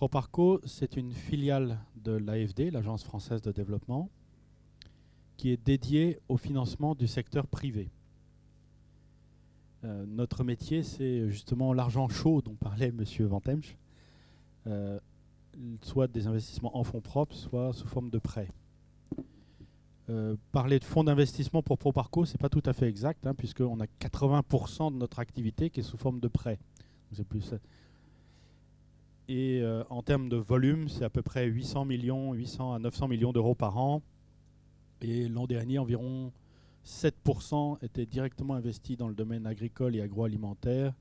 Proparco, c'est une filiale de l'AFD, l'Agence française de développement, qui est dédiée au financement du secteur privé. Notre métier, c'est justement l'argent chaud dont parlait M. Vantemsch, soit des investissements en fonds propres, soit sous forme de prêts. Parler de fonds d'investissement pour Proparco, ce n'est pas tout à fait exact, puisqu'on a 80% de notre activité qui est sous forme de prêts. C'est plus. Et en termes de volume, c'est à peu près 800 à 900 millions d'euros par an. Et l'an dernier, environ 7% étaient directement investis dans le domaine agricole et agroalimentaire.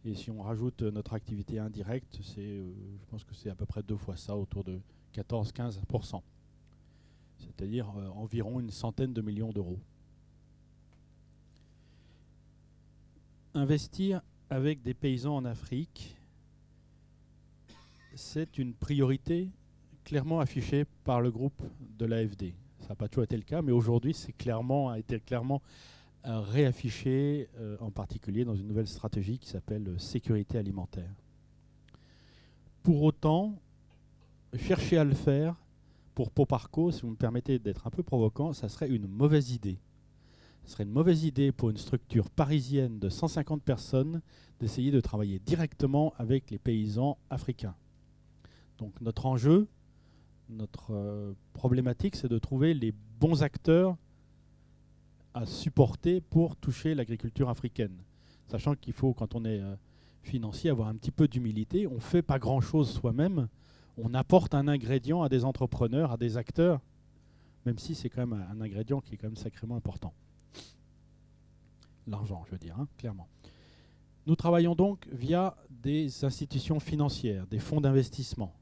Et si on rajoute notre activité indirecte, je pense que c'est à peu près 2 fois ça, autour de 14-15%. C'est-à-dire environ une centaine de millions d'euros. Investir avec des paysans en Afrique, c'est une priorité clairement affichée par le groupe de l'AFD. Ça n'a pas toujours été le cas, mais aujourd'hui, c'est a été clairement réaffiché, en particulier dans une nouvelle stratégie qui s'appelle sécurité alimentaire. Pour autant, chercher à le faire pour Proparco, si vous me permettez d'être un peu provocant, ça serait une mauvaise idée. Ce serait une mauvaise idée pour une structure parisienne de 150 personnes d'essayer de travailler directement avec les paysans africains. Donc notre enjeu, notre problématique, c'est de trouver les bons acteurs à supporter pour toucher l'agriculture africaine. Sachant qu'il faut, quand on est financier, avoir un petit peu d'humilité. On ne fait pas grand-chose soi-même. On apporte un ingrédient à des entrepreneurs, à des acteurs, même si c'est quand même un ingrédient qui est quand même sacrément important. L'argent, je veux dire, clairement. Nous travaillons donc via des institutions financières, des fonds d'investissement.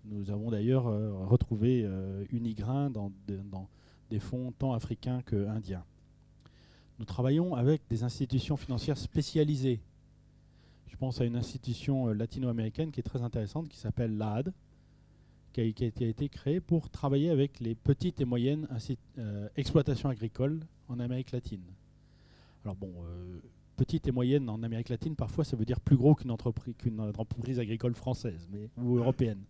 Nous avons d'ailleurs retrouvé Unigrain dans des fonds tant africains qu'indiens. Nous travaillons avec des institutions financières spécialisées. Je pense à une institution latino-américaine qui est très intéressante, qui s'appelle l'AD, qui a été créée pour travailler avec les petites et moyennes exploitations agricoles en Amérique latine. Alors bon, petite et moyenne en Amérique latine, parfois ça veut dire plus gros qu'une entreprise agricole française ou européenne.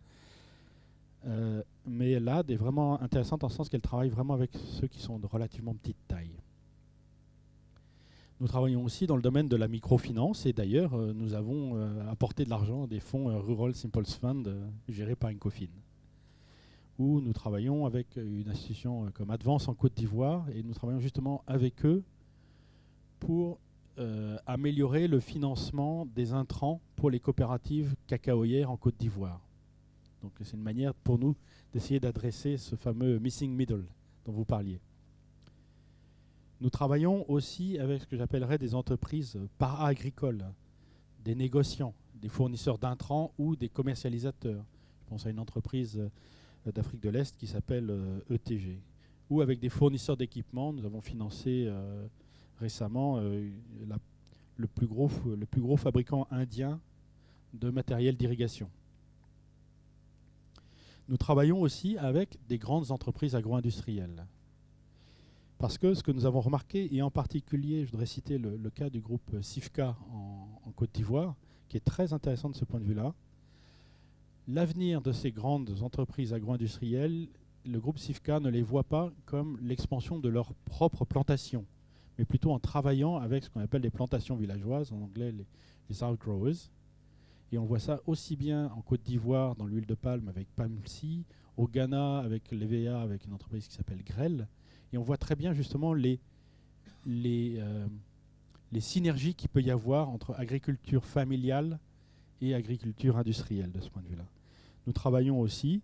Mais l'AD est vraiment intéressante en ce sens qu'elle travaille vraiment avec ceux qui sont de relativement petite taille. Nous travaillons aussi dans le domaine de la microfinance et d'ailleurs nous avons apporté de l'argent à des fonds Rural Simples Fund gérés par Incofin, où nous travaillons avec une institution comme Advance en Côte d'Ivoire et nous travaillons justement avec eux pour améliorer le financement des intrants pour les coopératives cacaoyères en Côte d'Ivoire. Donc c'est une manière pour nous d'essayer d'adresser ce fameux missing middle dont vous parliez. Nous travaillons aussi avec ce que j'appellerais des entreprises para-agricoles, des négociants, des fournisseurs d'intrants ou des commercialisateurs. Je pense à une entreprise d'Afrique de l'Est qui s'appelle ETG. Ou avec des fournisseurs d'équipements. Nous avons financé récemment le plus gros fabricant indien de matériel d'irrigation. Nous travaillons aussi avec des grandes entreprises agro-industrielles. Parce que ce que nous avons remarqué, et en particulier, je voudrais citer le cas du groupe Sifka en Côte d'Ivoire, qui est très intéressant de ce point de vue-là. L'avenir de ces grandes entreprises agro-industrielles, le groupe Sifka ne les voit pas comme l'expansion de leur propre plantation, mais plutôt en travaillant avec ce qu'on appelle les plantations villageoises, en anglais les outgrowers. Et on voit ça aussi bien en Côte d'Ivoire, dans l'huile de palme avec Palmsea, au Ghana avec l'EVA, avec une entreprise qui s'appelle Grell. Et on voit très bien justement les synergies qu'il peut y avoir entre agriculture familiale et agriculture industrielle de ce point de vue-là. Nous travaillons aussi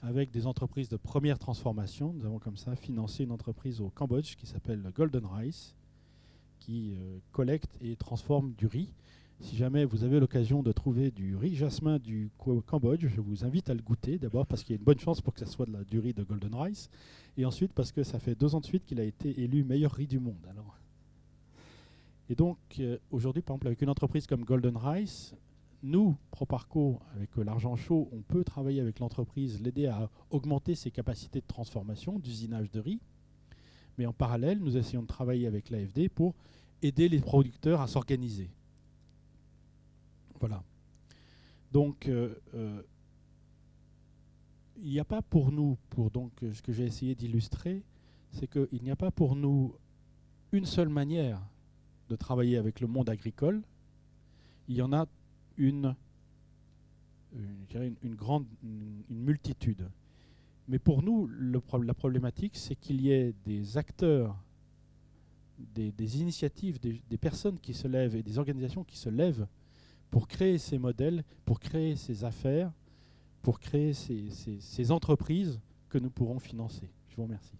avec des entreprises de première transformation. Nous avons comme ça financé une entreprise au Cambodge qui s'appelle Golden Rice, qui collecte et transforme du riz. Si jamais vous avez l'occasion de trouver du riz jasmin du Cambodge, je vous invite à le goûter. D'abord parce qu'il y a une bonne chance pour que ça soit du riz de Golden Rice. Et ensuite parce que ça fait 2 ans de suite qu'il a été élu meilleur riz du monde. Alors. Et donc aujourd'hui, par exemple, avec une entreprise comme Golden Rice, nous, Proparco, avec l'argent chaud, on peut travailler avec l'entreprise, l'aider à augmenter ses capacités de transformation, d'usinage de riz. Mais en parallèle, nous essayons de travailler avec l'AFD pour aider les producteurs à s'organiser. Voilà. Donc, il n'y a pas pour nous, pour donc ce que j'ai essayé d'illustrer, c'est qu'il n'y a pas pour nous une seule manière de travailler avec le monde agricole. Il y en a une multitude. Mais pour nous, la problématique, c'est qu'il y ait des acteurs, des initiatives, des personnes qui se lèvent et des organisations qui se lèvent pour créer ces modèles, pour créer ces affaires, pour créer ces entreprises que nous pourrons financer. Je vous remercie.